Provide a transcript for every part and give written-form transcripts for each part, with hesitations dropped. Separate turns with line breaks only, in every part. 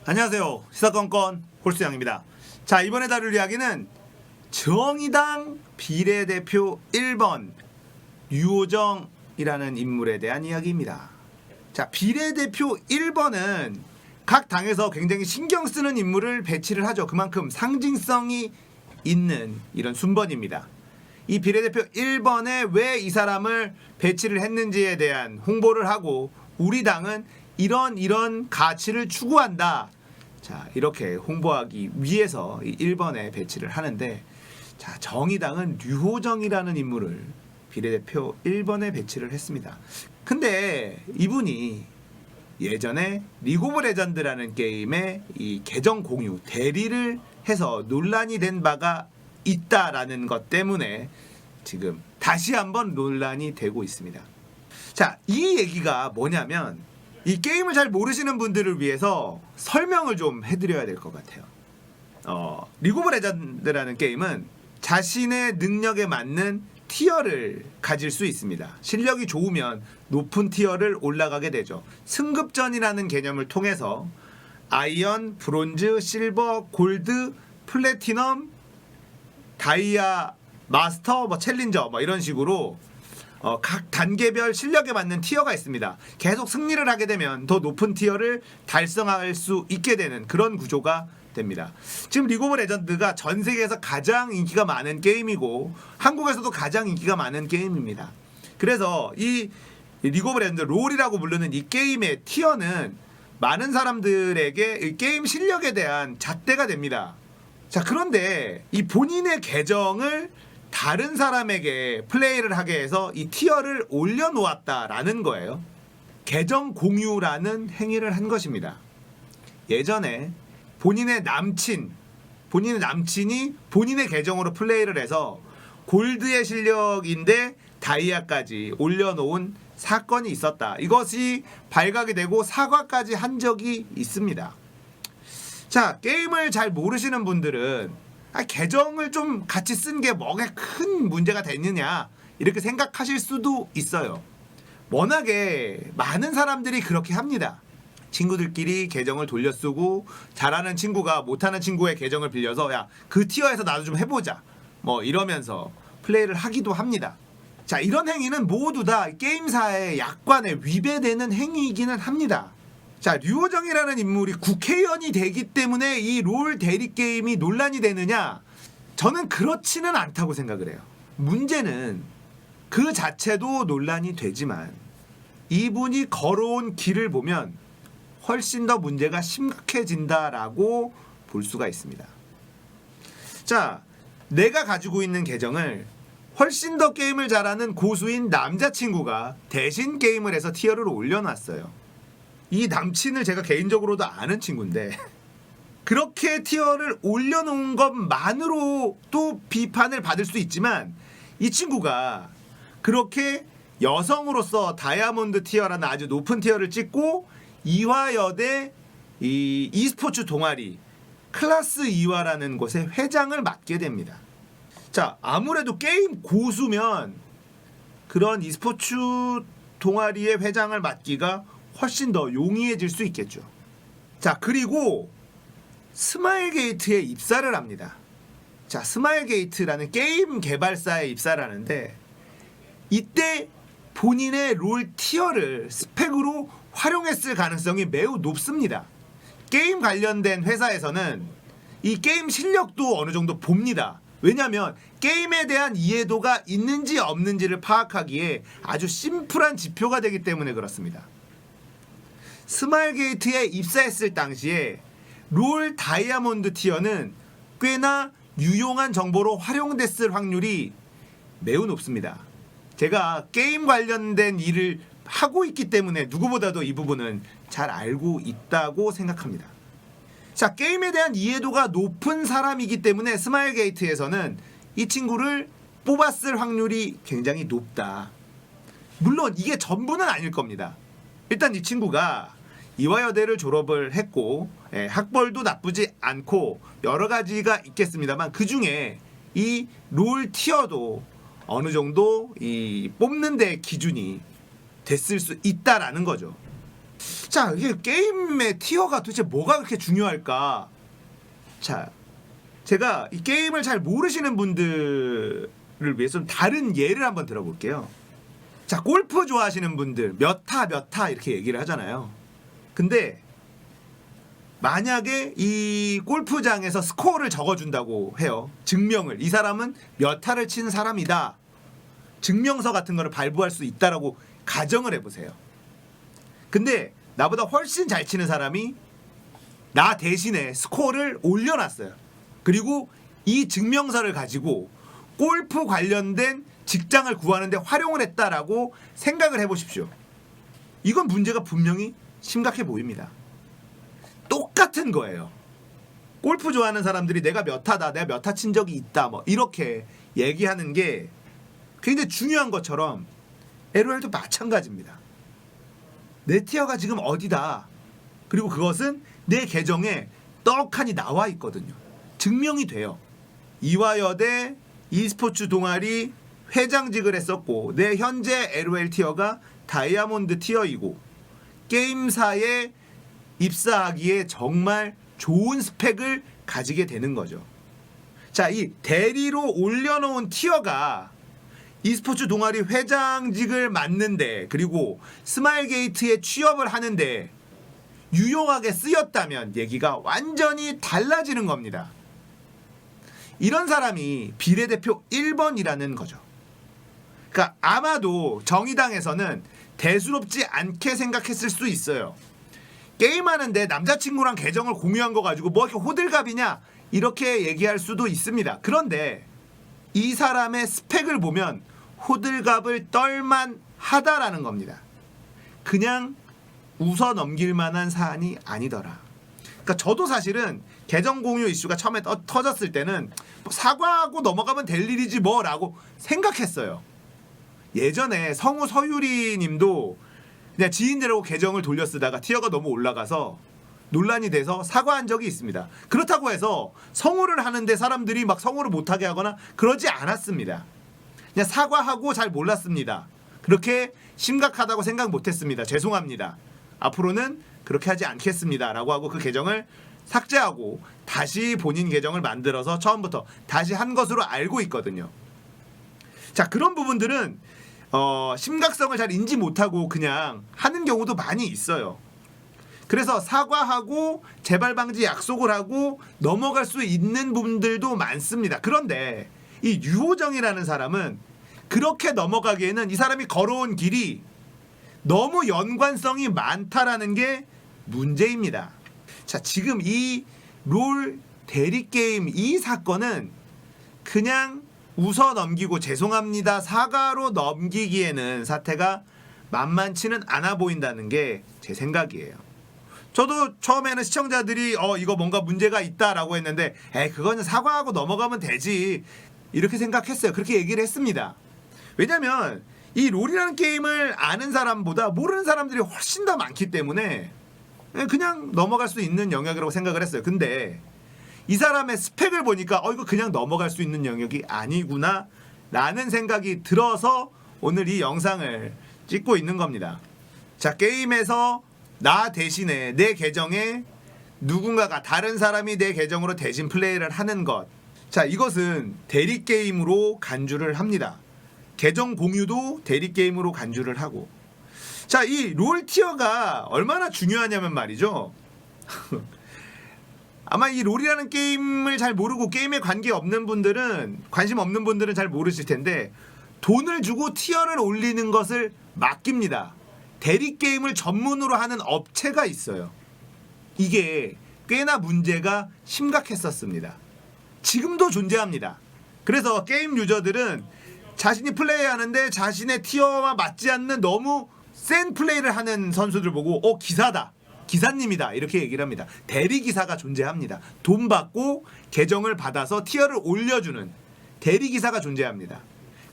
안녕하세요. 시사건건 홀수양입니다. 자, 이번에 다룰 이야기는 정의당 비례대표 1번 류호정이라는 인물에 대한 이야기입니다. 자, 비례대표 1번은 각 당에서 굉장히 신경 쓰는 인물을 배치를 하죠. 그만큼 상징성이 있는 이런 순번입니다. 이 비례대표 1번에 왜 이 사람을 배치를 했는지에 대한 홍보를 하고 우리 당은 이런 가치를 추구한다. 자, 이렇게 홍보하기 위해서 이 1번에 배치를 하는데, 자, 정의당은 류호정이라는 인물을 비례대표 1번에 배치를 했습니다. 근데 이분이 예전에 리그 오브 레전드라는 게임의 이 계정 공유 대리를 해서 논란이 된 바가 있다라는 것 때문에 지금 다시 한번 논란이 되고 있습니다. 자, 이 얘기가 뭐냐면 이 게임을 잘 모르시는 분들을 위해서 설명을 좀 해드려야 될 것 같아요. 리그 오브 레전드라는 게임은 자신의 능력에 맞는 티어를 가질 수 있습니다. 실력이 좋으면 높은 티어를 올라가게 되죠. 승급전이라는 개념을 통해서 아이언, 브론즈, 실버, 골드, 플래티넘, 다이아, 마스터, 챌린저 이런 식으로 각 단계별 실력에 맞는 티어가 있습니다. 계속 승리를 하게 되면 더 높은 티어를 달성할 수 있게 되는 그런 구조가 됩니다. 지금 리그 오브 레전드가 전 세계에서 가장 인기가 많은 게임이고 한국에서도 가장 인기가 많은 게임입니다. 그래서 이 리그 오브 레전드 롤이라고 부르는 이 게임의 티어는 많은 사람들에게 이 게임 실력에 대한 잣대가 됩니다. 자, 그런데 이 본인의 계정을 다른 사람에게 플레이를 하게 해서 이 티어를 올려놓았다라는 거예요. 계정 공유라는 행위를 한 것입니다. 예전에 본인의 남친이 본인의 계정으로 플레이를 해서 골드의 실력인데 다이아까지 올려놓은 사건이 있었다. 이것이 발각이 되고 사과까지 한 적이 있습니다. 자, 게임을 잘 모르시는 분들은 계정을 좀 같이 쓴 게 뭐가 큰 문제가 됐느냐 이렇게 생각하실 수도 있어요. 워낙에 많은 사람들이 그렇게 합니다. 친구들끼리 계정을 돌려 쓰고 잘하는 친구가 못하는 친구의 계정을 빌려서 야, 그 티어에서 나도 좀 해보자 이러면서 플레이를 하기도 합니다. 자, 이런 행위는 모두 다 게임사의 약관에 위배되는 행위이기는 합니다. 자, 류호정이라는 인물이 국회의원이 되기 때문에 이 롤 대리 게임이 논란이 되느냐? 저는 그렇지는 않다고 생각을 해요. 문제는 그 자체도 논란이 되지만 이분이 걸어온 길을 보면 훨씬 더 문제가 심각해진다라고 볼 수가 있습니다. 자, 내가 가지고 있는 계정을 훨씬 더 게임을 잘하는 고수인 남자친구가 대신 게임을 해서 티어를 올려놨어요. 이 남친을 제가 개인적으로도 아는 친구인데 그렇게 티어를 올려놓은 것만으로도 비판을 받을 수 있지만 이 친구가 그렇게 여성으로서 다이아몬드 티어라는 아주 높은 티어를 찍고 이화여대 이 e스포츠 동아리 클래스 이화라는 곳의 회장을 맡게 됩니다. 자, 아무래도 게임 고수면 그런 e스포츠 동아리의 회장을 맡기가 훨씬 더 용이해질 수 있겠죠. 자, 그리고 스마일게이트에 입사를 합니다. 자, 스마일게이트라는 게임 개발사에 입사를 하는데 이때 본인의 롤 티어를 스펙으로 활용했을 가능성이 매우 높습니다. 게임 관련된 회사에서는 이 게임 실력도 어느 정도 봅니다. 왜냐하면 게임에 대한 이해도가 있는지 없는지를 파악하기에 아주 심플한 지표가 되기 때문에 그렇습니다. 스마일게이트에 입사했을 당시에 롤 다이아몬드 티어는 꽤나 유용한 정보로 활용됐을 확률이 매우 높습니다. 제가 게임 관련된 일을 하고 있기 때문에 누구보다도 이 부분은 잘 알고 있다고 생각합니다. 자, 게임에 대한 이해도가 높은 사람이기 때문에 스마일게이트에서는 이 친구를 뽑았을 확률이 굉장히 높다. 물론 이게 전부는 아닐 겁니다. 일단 이 친구가 이화여대를 졸업을 했고 학벌도 나쁘지 않고 여러 가지가 있겠습니다만 그 중에 이 롤 티어도 어느 정도 이 뽑는 데 기준이 됐을 수 있다라는 거죠. 자, 이게 게임의 티어가 도대체 뭐가 그렇게 중요할까? 자, 제가 이 게임을 잘 모르시는 분들을 위해서 좀 다른 예를 한번 들어볼게요. 자, 골프 좋아하시는 분들 몇 타 이렇게 얘기를 하잖아요. 근데 만약에 이 골프장에서 스코어를 적어준다고 해요. 증명을. 이 사람은 몇 타를 친 사람이다. 증명서 같은 거를 발부할 수 있다라고 가정을 해보세요. 근데 나보다 훨씬 잘 치는 사람이 나 대신에 스코어를 올려놨어요. 그리고 이 증명서를 가지고 골프 관련된 직장을 구하는데 활용을 했다라고 생각을 해보십시오. 이건 문제가 분명히 심각해 보입니다. 똑같은 거예요. 골프 좋아하는 사람들이 내가 몇 타다, 내가 몇 타 친 적이 있다, 뭐 이렇게 얘기하는 게 굉장히 중요한 것처럼 LOL도 마찬가지입니다. 내 티어가 지금 어디다. 그리고 그것은 내 계정에 떡하니 나와 있거든요. 증명이 돼요. 이화여대 e스포츠 동아리 회장직을 했었고 내 현재 LOL 티어가 다이아몬드 티어이고 게임사에 입사하기에 정말 좋은 스펙을 가지게 되는 거죠. 자, 이 대리로 올려놓은 티어가 e스포츠 동아리 회장직을 맡는데 그리고 스마일게이트에 취업을 하는데 유용하게 쓰였다면 얘기가 완전히 달라지는 겁니다. 이런 사람이 비례대표 1번이라는 거죠. 그러니까 아마도 정의당에서는 대수롭지 않게 생각했을 수 있어요. 게임하는데 남자친구랑 계정을 공유한 거 가지고 뭐 이렇게 호들갑이냐 이렇게 얘기할 수도 있습니다. 그런데 이 사람의 스펙을 보면 호들갑을 떨만 하다라는 겁니다. 그냥 웃어 넘길 만한 사안이 아니더라. 그러니까 저도 사실은 계정 공유 이슈가 처음에 터졌을 때는 뭐 사과하고 넘어가면 될 일이지 뭐라고 생각했어요. 예전에 성우 서유리 님도 그냥 지인들하고 계정을 돌려 쓰다가 티어가 너무 올라가서 논란이 돼서 사과한 적이 있습니다. 그렇다고 해서 성우를 하는데 사람들이 막 성우를 못하게 하거나 그러지 않았습니다. 그냥 사과하고 잘 몰랐습니다. 그렇게 심각하다고 생각 못했습니다. 죄송합니다. 앞으로는 그렇게 하지 않겠습니다 라고 하고 그 계정을 삭제하고 다시 본인 계정을 만들어서 처음부터 다시 한 것으로 알고 있거든요. 자, 그런 부분들은 심각성을 잘 인지 못하고 그냥 하는 경우도 많이 있어요. 그래서 사과하고 재발 방지 약속을 하고 넘어갈 수 있는 분들도 많습니다. 그런데 이 유호정이라는 사람은 그렇게 넘어가기에는 이 사람이 걸어온 길이 너무 연관성이 많다라는 게 문제입니다. 자, 지금 이 롤 대리게임 이 사건은 그냥 웃어 넘기고 죄송합니다 사과로 넘기기에는 사태가 만만치는 않아 보인다는 게 제 생각이에요. 저도 처음에는 시청자들이 이거 뭔가 문제가 있다라고 했는데 그거는 사과하고 넘어가면 되지 이렇게 생각했어요. 그렇게 얘기를 했습니다. 왜냐면 이 롤이라는 게임을 아는 사람보다 모르는 사람들이 훨씬 더 많기 때문에 그냥 넘어갈 수 있는 영역이라고 생각을 했어요. 근데 이 사람의 스펙을 보니까 이거 그냥 넘어갈 수 있는 영역이 아니구나 라는 생각이 들어서 오늘 이 영상을 찍고 있는 겁니다. 자, 게임에서 나 대신에 내 계정에 누군가가 다른 사람이 내 계정으로 대신 플레이를 하는 것, 자, 이것은 대리게임으로 간주를 합니다. 계정 공유도 대리게임으로 간주를 하고, 자, 이 롤 티어가 얼마나 중요하냐면 말이죠. 아마 이 롤이라는 게임을 잘 모르고 게임에 관심 없는 분들은 잘 모르실 텐데 돈을 주고 티어를 올리는 것을 맡깁니다. 대리게임을 전문으로 하는 업체가 있어요. 이게 꽤나 문제가 심각했었습니다. 지금도 존재합니다. 그래서 게임 유저들은 자신이 플레이하는데 자신의 티어와 맞지 않는 너무 센 플레이를 하는 선수들 보고 기사다, 기사님이다 이렇게 얘기를 합니다. 대리기사가 존재합니다. 돈 받고 계정을 받아서 티어를 올려주는 대리기사가 존재합니다.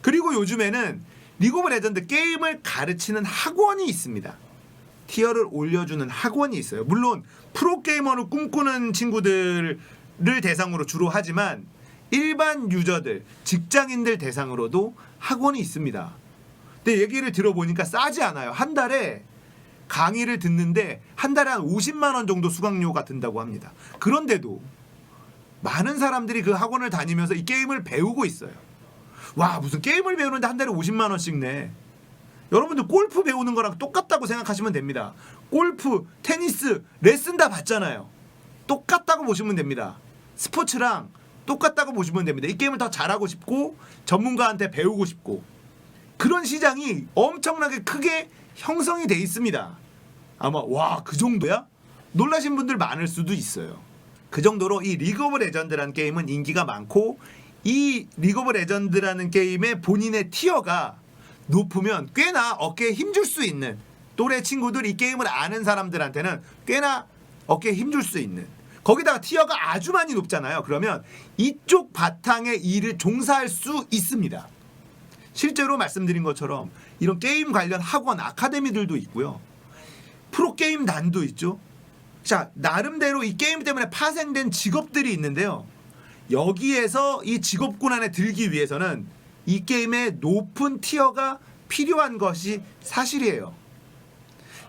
그리고 요즘에는 리그 오브 레전드 게임을 가르치는 학원이 있습니다. 티어를 올려주는 학원이 있어요. 물론 프로게이머를 꿈꾸는 친구들을 대상으로 주로 하지만 일반 유저들, 직장인들 대상으로도 학원이 있습니다. 근데 얘기를 들어보니까 싸지 않아요. 한 달에 강의를 듣는데 한 달에 한 50만 원 정도 수강료가 든다고 합니다. 그런데도 많은 사람들이 그 학원을 다니면서 이 게임을 배우고 있어요. 와, 무슨 게임을 배우는데 한 달에 50만 원씩 내. 여러분들 골프 배우는 거랑 똑같다고 생각하시면 됩니다. 골프, 테니스, 레슨 다 받잖아요. 똑같다고 보시면 됩니다. 스포츠랑 똑같다고 보시면 됩니다. 이 게임을 더 잘하고 싶고 전문가한테 배우고 싶고 그런 시장이 엄청나게 크게 형성이 돼 있습니다. 아마 와, 그 정도야? 놀라신 분들 많을 수도 있어요. 그 정도로 이 리그 오브 레전드라는 게임은 인기가 많고 이 리그 오브 레전드라는 게임의 본인의 티어가 높으면 꽤나 어깨에 힘줄 수 있는 또래 친구들 이 게임을 아는 사람들한테는 꽤나 어깨에 힘줄 수 있는 거기다가 티어가 아주 많이 높잖아요. 그러면 이쪽 바탕에 일을 종사할 수 있습니다. 실제로 말씀드린 것처럼 이런 게임 관련 학원 아카데미들도 있고요. 프로게임단도 있죠. 자, 나름대로 이 게임 때문에 파생된 직업들이 있는데요. 여기에서 이 직업군 안에 들기 위해서는 이 게임의 높은 티어가 필요한 것이 사실이에요.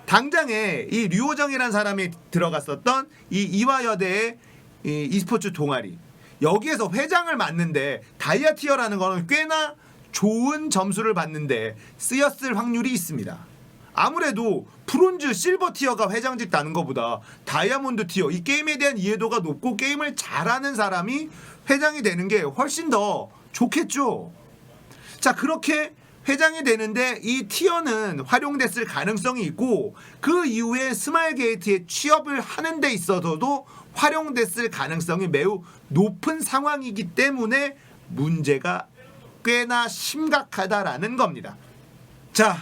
당장에 이 류호정이라는 사람이 들어갔었던 이 이화여대의 이 e스포츠 동아리 여기에서 회장을 맡는데 다이아 티어라는 거는 꽤나 좋은 점수를 받는데 쓰였을 확률이 있습니다. 아무래도 브론즈, 실버 티어가 회장직 다는 것보다 다이아몬드 티어 이 게임에 대한 이해도가 높고 게임을 잘하는 사람이 회장이 되는 게 훨씬 더 좋겠죠. 자, 그렇게 회장이 되는데 이 티어는 활용됐을 가능성이 있고 그 이후에 스마일 게이트에 취업을 하는 데 있어서도 활용됐을 가능성이 매우 높은 상황이기 때문에 문제가 꽤나 심각하다라는 겁니다. 자,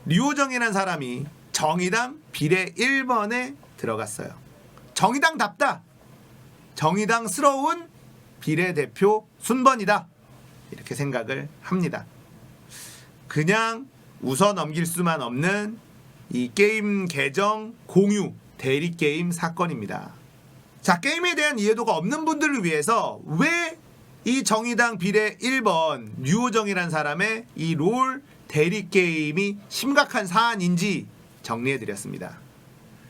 류호정이라는 사람이 정의당 비례 1번에 들어갔어요. 정의당답다. 정의당스러운 비례대표 순번이다. 이렇게 생각을 합니다. 그냥 웃어 넘길 수만 없는 이 게임 계정 공유 대리게임 사건입니다. 자, 게임에 대한 이해도가 없는 분들을 위해서 왜 이 정의당 비례 1번 류호정이라는 사람의 이 롤 대리게임이 심각한 사안인지 정리해드렸습니다.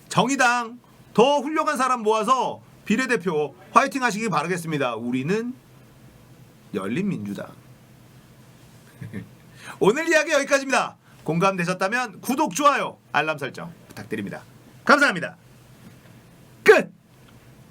정의당 더 훌륭한 사람 모아서 비례대표 화이팅 하시기 바라겠습니다. 우리는 열린민주당. 오늘 이야기 여기까지입니다. 공감되셨다면 구독, 좋아요, 알람 설정 부탁드립니다. 감사합니다.